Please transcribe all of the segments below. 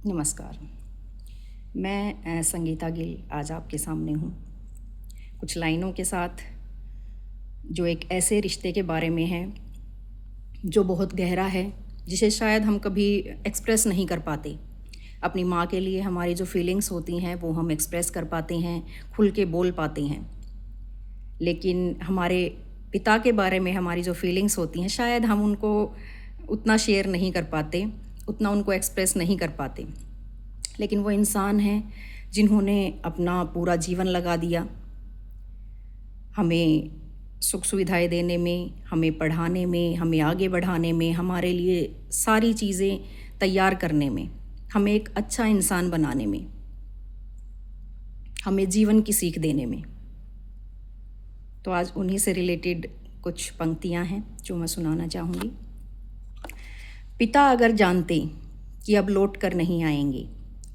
नमस्कार। मैं संगीता गिल आज आपके सामने हूँ कुछ लाइनों के साथ, जो एक ऐसे रिश्ते के बारे में है जो बहुत गहरा है, जिसे शायद हम कभी एक्सप्रेस नहीं कर पाते। अपनी माँ के लिए हमारी जो फीलिंग्स होती हैं वो हम एक्सप्रेस कर पाते हैं, खुल के बोल पाते हैं, लेकिन हमारे पिता के बारे में हमारी जो फीलिंग्स होती हैं शायद हम उनको उतना शेयर नहीं कर पाते, उतना उनको एक्सप्रेस नहीं कर पाते। लेकिन वो इंसान हैं जिन्होंने अपना पूरा जीवन लगा दिया हमें सुख सुविधाएं देने में, हमें पढ़ाने में, हमें आगे बढ़ाने में, हमारे लिए सारी चीज़ें तैयार करने में, हमें एक अच्छा इंसान बनाने में, हमें जीवन की सीख देने में। तो आज उन्हीं से रिलेटेड कुछ पंक्तियां हैं जो मैं सुनाना चाहूँगी। पिता अगर जानते कि अब लौट कर नहीं आएंगे,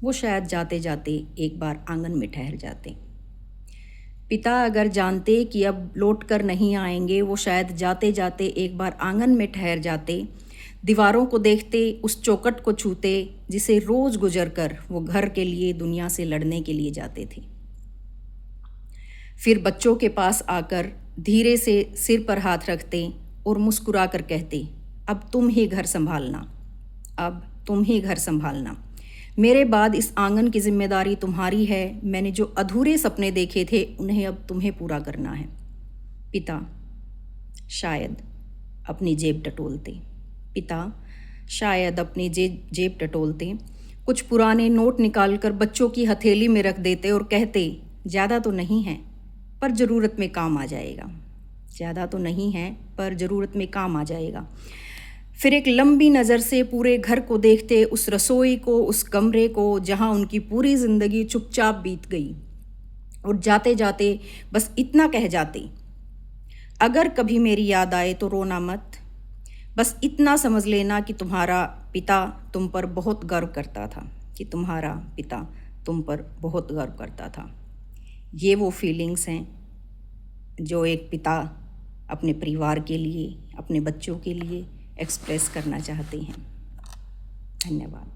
वो शायद जाते जाते एक बार आंगन में ठहर जाते। पिता अगर जानते कि अब लौट कर नहीं आएंगे, वो शायद जाते जाते एक बार आंगन में ठहर जाते। दीवारों को देखते, उस चौखट को छूते जिसे रोज़ गुजर कर वो घर के लिए, दुनिया से लड़ने के लिए जाते थे। फिर बच्चों के पास आकर धीरे से सिर पर हाथ रखते और मुस्कुरा कर कहते, अब तुम ही घर संभालना, अब तुम ही घर संभालना। मेरे बाद इस आंगन की जिम्मेदारी तुम्हारी है। मैंने जो अधूरे सपने देखे थे उन्हें अब तुम्हें पूरा करना है। पिता शायद अपनी जेब टटोलते, पिता शायद अपनी जेब टटोलते, कुछ पुराने नोट निकालकर बच्चों की हथेली में रख देते और कहते, ज़्यादा तो नहीं है पर ज़रूरत में काम आ जाएगा, ज़्यादा तो नहीं है पर ज़रूरत में काम आ जाएगा। फिर एक लंबी नज़र से पूरे घर को देखते, उस रसोई को, उस कमरे को जहाँ उनकी पूरी ज़िंदगी चुपचाप बीत गई, और जाते जाते बस इतना कह जाते, अगर कभी मेरी याद आए तो रोना मत, बस इतना समझ लेना कि तुम्हारा पिता तुम पर बहुत गर्व करता था, कि तुम्हारा पिता तुम पर बहुत गर्व करता था। ये वो फीलिंग्स हैं जो एक पिता अपने परिवार के लिए, अपने बच्चों के लिए एक्सप्रेस करना चाहते हैं। धन्यवाद।